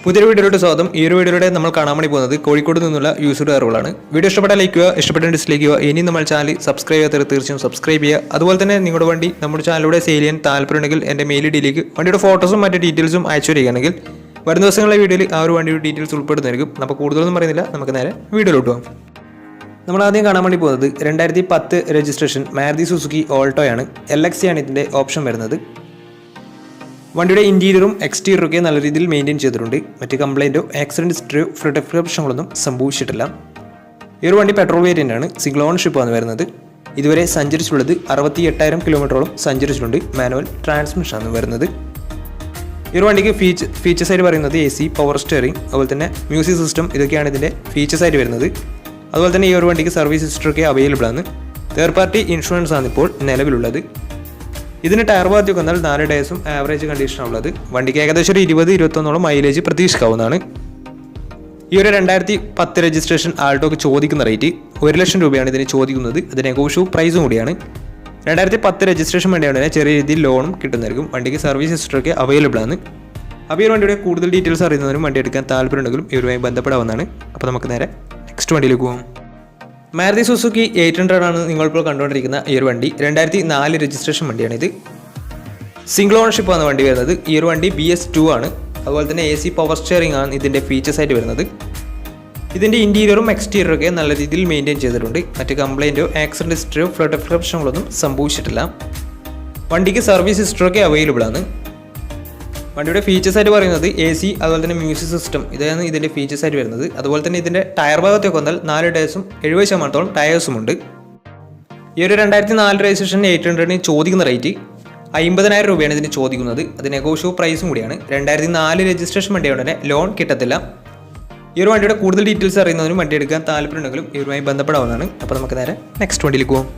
പുതിയൊരു വീഡിയോയിലോട്ട് സ്വാഗതം. ഈ ഒരു വീഡിയോയിലൂടെ നമ്മൾ കാണാൻ വേണ്ടി പോകുന്നത് കോഴിക്കോട് നിന്നുള്ള യൂസർ കാറുകളാണ്. വീഡിയോ ഇഷ്ടപ്പെട്ടാൽ ലൈക്ക് ചെയ്യുക, ഇഷ്ടപ്പെട്ട ഡിസ്ലൈക്ക് ചെയ്യുക. ഇനി നമ്മൾ ചാനൽ സബ്സ്ക്രൈബ് ചെയ്യാത്തവർ തീർച്ചയായും സബ്സ്ക്രൈബ് ചെയ്യുക. അതുപോലെ തന്നെ നിങ്ങളുടെ വണ്ടി നമ്മുടെ ചാനലിലൂടെ സെയിൽ ചെയ്യാൻ താല്പര്യമുണ്ടെങ്കിൽ എൻ്റെ മെയിൽ ഐഡിയിലേക്ക് വണ്ടിയുടെ ഫോട്ടോസും മറ്റു ഡീറ്റെയിൽസും അയച്ചു വരികയാണെങ്കിൽ വരുന്ന ദിവസങ്ങളിലെ വീഡിയോയിൽ ആ ഒരു വണ്ടിയുടെ ഡീറ്റെയിൽസ് ഉൾപ്പെടുന്നതായിരിക്കും. അപ്പോൾ കൂടുതലൊന്നും പറയുന്നില്ല, നമുക്ക് നേരെ വീഡിയോയിലോട്ട് പോകാം. നമ്മൾ ആദ്യം കാണാൻ വേണ്ടി പോകുന്നത് 2010 രജിസ്ട്രേഷൻ മാരുതി സുസുക്കി ഓൾട്ടോയാണ്. LX ആണ് ഇതിൻ്റെ ഓപ്ഷൻ വരുന്നത്. വണ്ടിയുടെ ഇൻറ്റീരിയറും എക്സ്റ്റീരിയറും ഒക്കെ നല്ല രീതിയിൽ മെയിൻറ്റെയിൻ ചെയ്തിട്ടുണ്ട്. മറ്റ് കംപ്ലൈൻറ്റോ ആക്സിഡൻറ്റ് ഹിസ്റ്ററിയോ ഫ്ലഡ് പ്രശ്നങ്ങളൊന്നും സംഭവിച്ചിട്ടില്ല. ഈ ഒരു വണ്ടി പെട്രോൾ വേരിയൻ്റ് ആണ്. സിംഗിൾ ഓണർഷിപ്പാണ് വരുന്നത്. ഇതുവരെ സഞ്ചരിച്ചുള്ളത് 68,000 കിലോമീറ്ററോളം സഞ്ചരിച്ചിട്ടുണ്ട്. മാനുവൽ ട്രാൻസ്മിഷനാണ് വരുന്നത്. ഈ ഒരു വണ്ടിക്ക് ഫീച്ചേഴ്സ് ആയിട്ട് പറയുന്നത് AC, പവർ സ്റ്റിയറിംഗ്, അതുപോലെ തന്നെ മ്യൂസിക് സിസ്റ്റം, ഇതൊക്കെയാണ് ഇതിൻ്റെ ഫീച്ചേഴ്സ് ആയിട്ട് വരുന്നത്. അതുപോലെ തന്നെ ഈ ഒരു വണ്ടിക്ക് സർവീസ് ഹിസ്റ്ററൊക്കെ അവൈലബിൾ ആണ്. തേർഡ് പാർട്ടി ഇൻഷുറൻസ് ആണ് ഇപ്പോൾ നിലവിലുള്ളത്. ഇതിന് ടയർ ഭാഗത്തേക്ക് വന്നാൽ 4 ഡേയ്സും ആവറേജ് കണ്ടീഷനാണുള്ളത്. വണ്ടിക്ക് ഏകദേശം ഒരു 20-21 മൈലേജ് പ്രതീക്ഷിക്കാവുന്നതാണ്. ഈ ഒരു 2010 രജിസ്ട്രേഷൻ ആൾട്ടോക്ക് ചോദിക്കുന്ന റേറ്റ് 1 ലക്ഷം രൂപയാണ് ഇതിന് ചോദിക്കുന്നത്. അത് നെഗോഷ്യബിൾ പ്രൈസും കൂടിയാണ്. 2010 രജിസ്ട്രേഷൻ വേണ്ടിയാണ് ചെറിയ രീതിയിൽ ലോണും കിട്ടുന്നതായിരിക്കും. വണ്ടിക്ക് സർവീസ് ഹിസ്റ്ററൊക്കെ അവൈലബിൾ ആണ്. അപ്പോൾ ഈ വണ്ടിയുടെ കൂടുതൽ ഡീറ്റെയിൽസ് അറിയുന്നതിനും വണ്ടി എടുക്കാൻ താല്പര്യമുണ്ടെങ്കിലും ഇവരുമായി ബന്ധപ്പെടാവുന്നതാണ്. അപ്പോൾ നമുക്ക് നേരെ നെക്സ്റ്റ് വണ്ടിയിലേക്ക് പോകാം. മാരുതി സുസുക്കി 800 ആണ് നിങ്ങളിപ്പോൾ കണ്ടുകൊണ്ടിരിക്കുന്ന ഈ ഒരു വണ്ടി. 2004 രജിസ്ട്രേഷൻ വണ്ടിയാണിത്. സിംഗിൾ ഓണർഷിപ്പ് ആണ് വണ്ടി വരുന്നത്. ഈ ഒരു വണ്ടി BS2 ആണ്. അതുപോലെ തന്നെ AC, പവർ സ്റ്റിയറിംഗ് ആണ് ഇതിൻ്റെ ഫീച്ചേഴ്സ് ആയിട്ട് വരുന്നത്. ഇതിൻ്റെ ഇൻറ്റീരിയറും എക്സ്റ്റീരിയറും ഒക്കെ നല്ല രീതിയിൽ മെയിൻറ്റെയിൻ ചെയ്തിട്ടുണ്ട്. മറ്റ് കംപ്ലൈൻറ്റോ ആക്സിഡൻറ്റ് ഹിസ്റ്ററിയോ ഫ്ലഡ് പ്രശ്നങ്ങളൊന്നും സംഭവിച്ചിട്ടില്ല. വണ്ടിക്ക് സർവീസ് ഹിസ്റ്ററൊക്കെ അവൈലബിൾ ആണ്. വണ്ടിയുടെ ഫീച്ചേഴ്സ് ആയിട്ട് പറയുന്നത് AC, അതുപോലെ തന്നെ മ്യൂസിക് സിസ്റ്റം, ഇതാണ് ഇതിൻ്റെ ഫീച്ചേഴ്സ് ആയിട്ട് വരുന്നത്. അതുപോലെ തന്നെ ഇതിൻ്റെ ടയർ ഭാഗത്തേക്ക് വന്നാൽ 4 ഡേയ്സും 70% ടയേഴ്സും ഉണ്ട്. ഈ ഒരു 2004 രജിസ്ട്രേഷൻ 800 ചോദിക്കുന്ന റേറ്റ് 50,000 രൂപയാണ് ഇതിന് ചോദിക്കുന്നത്. അത് നെഗോഷ്യബിൾ പ്രൈസും കൂടിയാണ്. 2004 രജിസ്ട്രേഷൻ വണ്ടിയായതുകൊണ്ട് തന്നെ ലോൺ കിട്ടത്തില്ല. ഈ ഒരു വണ്ടിയുടെ കൂടുതൽ ഡീറ്റെയിൽസ് അറിയുന്നതിനും വണ്ടി എടുക്കാൻ താല്പര്യമുണ്ടെങ്കിലും ഇവരുമായി ബന്ധപ്പെടാവുന്നതാണ്. അപ്പോൾ നമുക്ക് നേരെ നെക്സ്റ്റ് വണ്ടിയിലേക്ക് പോകാം.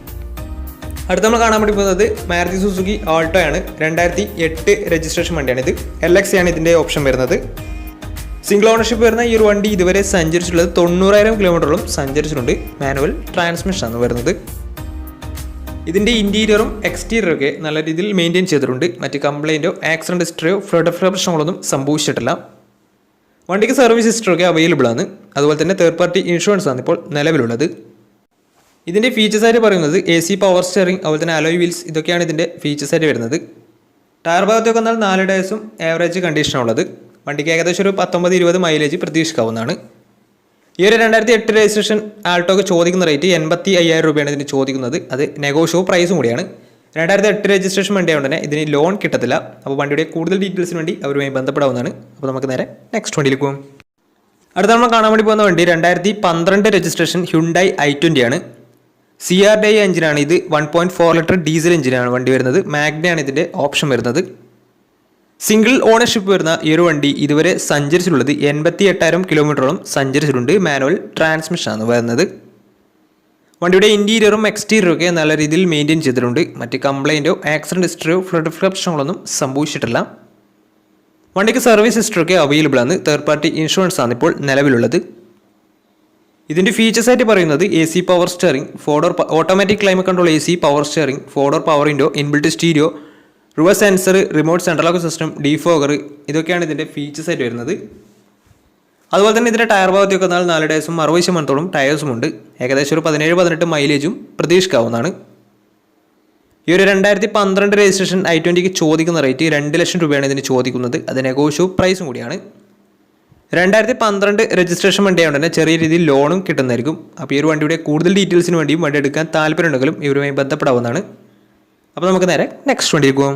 അടുത്ത നമ്മൾ കാണാൻ വേണ്ടി പോകുന്നത് മാരുതി സുസുക്കി ഓൾട്ടോ ആണ്. 2008 രജിസ്ട്രേഷൻ വണ്ടിയാണിത്. LX ആണ് ഇതിൻ്റെ ഓപ്ഷൻ വരുന്നത്. സിംഗിൾ ഓണർഷിപ്പ് വരുന്ന ഈ ഒരു വണ്ടി ഇതുവരെ സഞ്ചരിച്ചിട്ടുള്ളത് 90,000 കിലോമീറ്ററോളം സഞ്ചരിച്ചിട്ടുണ്ട്. മാനുവൽ ട്രാൻസ്മിഷൻ ആണ് വരുന്നത്. ഇതിൻ്റെ ഇൻറ്റീരിയറും എക്സ്റ്റീരിയറും ഒക്കെ നല്ല രീതിയിൽ മെയിൻറ്റെയിൻ ചെയ്തിട്ടുണ്ട്. മറ്റ് കംപ്ലൈൻറ്റോ ആക്സിഡൻറ്റ് ഹിസ്റ്ററിയോ ഫ്ലഡ് പ്രശ്നങ്ങളൊന്നും സംഭവിച്ചിട്ടില്ല. വണ്ടിക്ക് സർവീസ് ഹിസ്റ്ററൊക്കെ അവൈലബിൾ ആണ്. അതുപോലെ തന്നെ തേർഡ് പാർട്ടി ഇൻഷുറൻസ് ആണ് ഇപ്പോൾ നിലവിലുള്ളത്. ഇതിൻ്റെ ഫീച്ചേഴ്സ് ആയിട്ട് പറയുന്നത് AC, പവർ സ്റ്റിയറിംഗ്, അതുപോലെ തന്നെ അലോയ് വീൽസ്, ഇതൊക്കെയാണ് ഇതിൻ്റെ ഫീച്ചേഴ്സ് ആയിട്ട് വരുന്നത്. ടയർ ഭാഗത്തേക്ക് വന്നാൽ 4 ഡേയ്സും ആവറേജ് കണ്ടീഷനാണുള്ളത്. വണ്ടിക്ക് ഏകദേശം ഒരു 19-20 മൈലേജ് പ്രതീക്ഷിക്കാവുന്നതാണ്. ഈ ഒരു 2008 രജിസ്ട്രേഷൻ ആൾട്ടോക്ക് ചോദിക്കുന്ന റേറ്റ് 85,000 രൂപയാണ് ഇതിന് ചോദിക്കുന്നത്. അത് നെഗോഷ്യബിൾ പ്രൈസും കൂടിയാണ്. 2008 രജിസ്ട്രേഷൻ വണ്ടിയായതുകൊണ്ട് തന്നെ ഇതിന് ലോൺ കിട്ടത്തില്ല. അപ്പോൾ വണ്ടിയുടെ കൂടുതൽ ഡീറ്റെയിൽസിന് വേണ്ടി അവരുമായി ബന്ധപ്പെടാവുന്നതാണ്. അപ്പോൾ നമുക്ക് നേരെ നെക്സ്റ്റ് വണ്ടിയിലേക്ക് പോകും. അടുത്ത നമ്മൾ കാണാൻ വേണ്ടി പോകുന്ന വണ്ടി 2012 രജിസ്ട്രേഷൻ ഹ്യുണ്ടായി i20 ആണ്. CRDI എഞ്ചിനാണ് ഇത്. 1.4 ലിറ്റർ ഡീസൽ എഞ്ചിനാണ് വണ്ടി വരുന്നത്. മാഗ്നയാണ് ഇതിൻ്റെ ഓപ്ഷൻ വരുന്നത്. സിംഗിൾ ഓണർഷിപ്പ് വരുന്ന ഈ ഒരു വണ്ടി ഇതുവരെ സഞ്ചരിച്ചിട്ടുള്ളത് 88,000 കിലോമീറ്ററോളം സഞ്ചരിച്ചിട്ടുണ്ട്. മാനുവൽ ട്രാൻസ്മിഷനാണ് വരുന്നത്. വണ്ടിയുടെ ഇൻറ്റീരിയറും എക്സ്റ്റീരിയറും ഒക്കെ നല്ല രീതിയിൽ മെയിൻറ്റെയിൻ ചെയ്തിട്ടുണ്ട്. മറ്റ് കംപ്ലൈൻറ്റോ ആക്സിഡൻറ്റ് ഹിസ്റ്ററിയോ ഫ്ലഡ് പ്രശ്നങ്ങളൊന്നും സംഭവിച്ചിട്ടില്ല. വണ്ടിക്ക് സർവീസ് ഹിസ്റ്ററൊക്കെ അവൈലബിൾ ആണ്. തേർഡ് പാർട്ടി ഇൻഷുറൻസ് ആണ് ഇപ്പോൾ നിലവിലുള്ളത്. ഇതിൻ്റെ ഫീച്ചേഴ്സ് ആയിട്ട് പറയുന്നത് AC, power steering, automatic climate control AC, power steering, 4 power window, inbuilt stereo, reverse sensor, remote central lock system, defogger, ഇതൊക്കെയാണ് ഇതിൻ്റെ ഫീച്ചേഴ്സ് ആയിട്ട് വരുന്നത്. അതുപോലെ തന്നെ ഇതിൻ്റെ ടയർ ഭാഗത്തേക്ക് വന്നാൽ 4 ഡേയ്സും 60% ടയേഴ്സും ഉണ്ട്. ഏകദേശം ഒരു 17-18 മൈലേജും പ്രതീക്ഷിക്കാവുന്നതാണ്. ഈ ഒരു 2012 രജിസ്ട്രേഷൻ i20ക്ക് ചോദിക്കുന്ന റേറ്റ് 2 ലക്ഷം രൂപയാണ് ഇതിന് ചോദിക്കുന്നത്. അത് നെഗോഷ്യബിൾ പ്രൈസും കൂടിയാണ്. 2012 രജിസ്ട്രേഷൻ വണ്ടിയായതുകൊണ്ട് തന്നെ ചെറിയ രീതിയിൽ ലോണും കിട്ടുന്നതായിരിക്കും. അപ്പോൾ ഈ ഒരു വണ്ടിയുടെ കൂടുതൽ ഡീറ്റെയിൽസിന് വേണ്ടിയും വണ്ടി എടുക്കാൻ താല്പര്യമുണ്ടെങ്കിലും ഇവരുമായി ബന്ധപ്പെടാവുന്നതാണ്. അപ്പോൾ നമുക്ക് നേരെ നെക്സ്റ്റ് വണ്ടിയിൽ പോകും.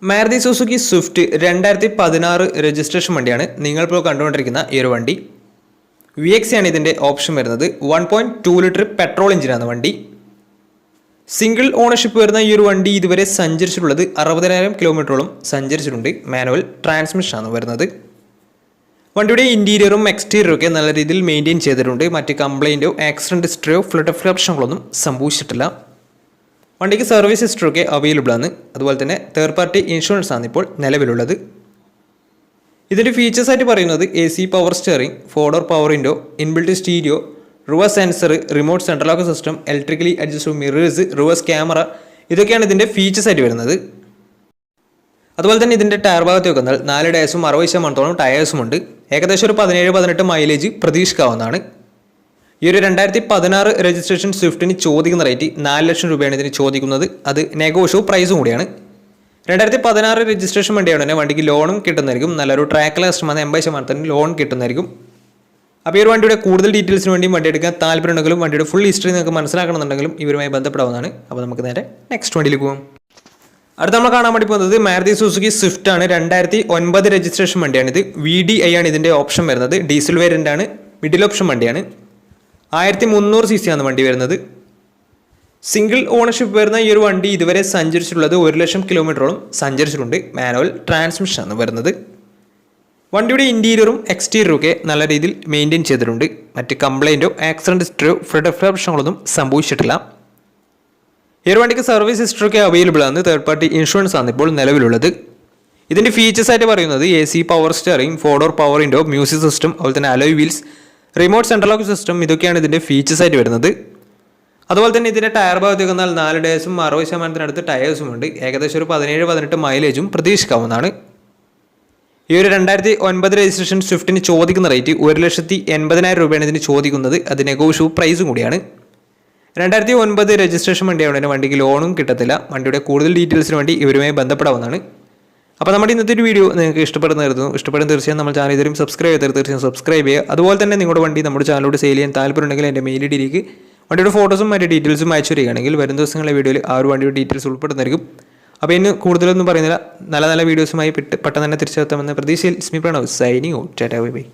മാരുതി സുസുക്കി സ്വിഫ്റ്റ് 2016 രജിസ്ട്രേഷൻ വണ്ടിയാണ് നിങ്ങളിപ്പോൾ കണ്ടുകൊണ്ടിരിക്കുന്ന ഈ ഒരു വണ്ടി. VX ആണ് ഇതിൻ്റെ ഓപ്ഷൻ വരുന്നത്. 1.2 ലിറ്റർ പെട്രോൾ എഞ്ചിനാണ് വണ്ടി. സിംഗിൾ ഓണർഷിപ്പ് വരുന്ന ഈ ഒരു വണ്ടി ഇതുവരെ സഞ്ചരിച്ചിട്ടുള്ളത് 60,000 കിലോമീറ്ററോളം സഞ്ചരിച്ചിട്ടുണ്ട്. മാനുവൽ ട്രാൻസ്മിഷനാണ് വരുന്നത്. വണ്ടിയുടെ ഇൻറ്റീരിയറും എക്സ്റ്റീരിയറും ഒക്കെ നല്ല രീതിയിൽ മെയിൻറ്റെയിൻ ചെയ്തിട്ടുണ്ട്. മറ്റ് കംപ്ലൈൻറ്റോ ആക്സിഡൻറ്റ് ഹിസ്റ്ററിയോ ഫ്ലഡ് പ്രശ്നങ്ങളൊന്നും സംഭവിച്ചിട്ടില്ല. വണ്ടിക്ക് സർവീസ് ഹിസ്റ്ററൊക്കെ അവൈലബിൾ ആണ്. അതുപോലെ തന്നെ തേർഡ് പാർട്ടി ഇൻഷുറൻസ് ആണ് ഇപ്പോൾ നിലവിലുള്ളത്. ഇതിൻ്റെ ഫീച്ചേഴ്സ് ആയിട്ട് പറയുന്നത് AC, power steering, 4 power window, inbuilt stereo, reverse sensor, remote central lock system, electrically adjustable mirrors, reverse camera, ഇതൊക്കെയാണ് ഇതിൻ്റെ ഫീച്ചേഴ്സ് ആയിട്ട് വരുന്നത്. അതുപോലെ തന്നെ ഇതിൻ്റെ ടയർ ഭാഗത്ത് വെക്കുന്നാൽ 4 ടയേഴ്സും 60% ടയേഴ്സും ഉണ്ട്. ഏകദേശം ഒരു 17-18 മൈലേജ് പ്രതീക്ഷിക്കാവുന്നതാണ്. ഈ ഒരു 2016 രജിസ്ട്രേഷൻ സ്വിഫ്റ്റിന് ചോദിക്കുന്ന റേറ്റ് 4 ലക്ഷം രൂപയാണ് ഇതിന് ചോദിക്കുന്നത്. അത് നെഗോഷ്യബിൾ പ്രൈസും കൂടിയാണ്. 2016 രജിസ്ട്രേഷൻ വണ്ടിയാണ് തന്നെ വണ്ടിക്ക് ലോണും കിട്ടുന്നതായിരിക്കും. നല്ലൊരു ട്രാക്ക് കസ്റ്റമർ 80% ലോൺ കിട്ടുന്നതായിരിക്കും. അപ്പോൾ ഈ ഒരു വണ്ടിയുടെ കൂടുതൽ ഡീറ്റെയിൽസിന് വേണ്ടി വണ്ടി എടുക്കാൻ താല്പര്യമുണ്ടെങ്കിലും വണ്ടിയുടെ ഫുൾ ഹിസ്റ്ററി നിങ്ങൾക്ക് മനസ്സിലാക്കണമെന്നുണ്ടെങ്കിലും ഇവരുമായി ബന്ധപ്പെടാവുന്നതാണ്. അപ്പോൾ നമുക്ക് നേരെ നെക്സ്റ്റ് വണ്ടിയിലേക്ക് പോകും. അടുത്ത നമ്മൾ കാണാൻ വേണ്ടി പോകുന്നത് മാരുതി സുസുക്കി സ്വിഫ്റ്റ് ആണ്. 2009 രജിസ്ട്രേഷൻ വണ്ടിയാണിത്. VDI ആണ് ഇതിൻ്റെ ഓപ്ഷൻ വരുന്നത്. ഡീസൽ വേരിയൻ്റ് ആണ്. മിഡിൽ ഓപ്ഷൻ വണ്ടിയാണ്. 1300 cc ആണ് വണ്ടി വരുന്നത്. സിംഗിൾ ഓണർഷിപ്പ് വരുന്ന ഈ ഒരു വണ്ടി ഇതുവരെ സഞ്ചരിച്ചിട്ടുള്ളത് 1 ലക്ഷം കിലോമീറ്ററോളം സഞ്ചരിച്ചിട്ടുണ്ട്. മാനുവൽ ട്രാൻസ്മിഷൻ ആണ് വരുന്നത്. വണ്ടിയുടെ ഇൻറ്റീരിയറും എക്സ്റ്റീരിയറും ഒക്കെ നല്ല രീതിയിൽ മെയിൻറ്റെയിൻ ചെയ്തിട്ടുണ്ട്. മറ്റ് കംപ്ലൈൻറ്റോ ആക്സിഡൻറ്റ് ഹിസ്റ്ററിയോ പ്രശ്നങ്ങളൊന്നും സംഭവിച്ചിട്ടില്ല. ഈ ഒരു വണ്ടിക്ക് സർവീസ് ഹിസ്റ്ററി ഒക്കെ അവൈലബിൾ ആണ്. തേർഡ് പാർട്ടി ഇൻഷുറൻസ് ആണ് ഇപ്പോൾ നിലവിലുള്ളത്. ഇതിൻ്റെ ഫീച്ചേഴ്സ് ആയിട്ട് പറയുന്നത് AC, power steering, 4-door power window, music system, അതുപോലെ തന്നെ alloy wheels, remote central lock system, ഇതൊക്കെയാണ് ഇതിൻ്റെ ഫീച്ചേഴ്സ് ആയിട്ട് വരുന്നത്. അതുപോലെ തന്നെ ഇതിൻ്റെ ടയർ ഭാഗത്തേക്ക് വന്നാൽ 4 ടയേഴ്സും 60% ടയേഴ്സും ഉണ്ട്. ഏകദേശം ഒരു 17-18 മൈലേജും പ്രതീക്ഷിക്കാവുന്നതാണ്. ഈ ഒരു 2009 രജിസ്ട്രേഷൻ സ്വിഫ്റ്റിന് ചോദിക്കുന്ന റേറ്റ് 1,80,000 രൂപയാണ് ഇതിന് ചോദിക്കുന്നത്. അത് നെഗോഷ്യബിൾ പ്രൈസും കൂടിയാണ്. 2009 രജിസ്ട്രേഷൻ വണ്ടിയാണ്. വണ്ടിക്ക് ലോണും കിട്ടത്തില്ല. വണ്ടിയുടെ കൂടുതൽ ഡീറ്റെയിൽസിന് വേണ്ടി ഇവരുമായി ബന്ധപ്പെടാവുന്നതാണ്. അപ്പോൾ നമ്മുടെ ഇന്നത്തെ ഒരു വീഡിയോ നിങ്ങൾക്ക് ഇഷ്ടപ്പെടുന്നതായിരുന്നു. ഇഷ്ടപ്പെടുന്ന തീർച്ചയായും നമ്മൾ ചാനൽ ഇതുവരെയും സബ്സ്ക്രൈബ് ചെയ്താൽ തീർച്ചയായും സബ്സ്ക്രൈബ് ചെയ്യുക. അതുപോലെ തന്നെ നിങ്ങളുടെ വണ്ടി നമ്മുടെ ചാനലിലൂടെ സെയിൽ ചെയ്യാൻ താല്പര്യമുണ്ടെങ്കിൽ എൻ്റെ മെയിൽ ഐഡിയിലേക്ക് വണ്ടിയുടെ ഫോട്ടോസും മറ്റ് ഡീറ്റെയിൽസും അയച്ചു വരികയാണെങ്കിൽ വരും ദിവസങ്ങളിലെ വീഡിയോയിൽ ആ ഒരു വണ്ടിയുടെ ഡീറ്റെയിൽസ് ഉൾപ്പെടുന്നതായിരിക്കും. അപ്പോൾ ഇന്ന് കൂടുതലൊന്നും പറയുന്നില്ല. നല്ല നല്ല വീഡിയോസുമായി പെട്ടെന്ന് തന്നെ തിരിച്ചെത്താമെന്ന പ്രതീക്ഷയിൽ സ്മി Pranav signing out. Tata bye by.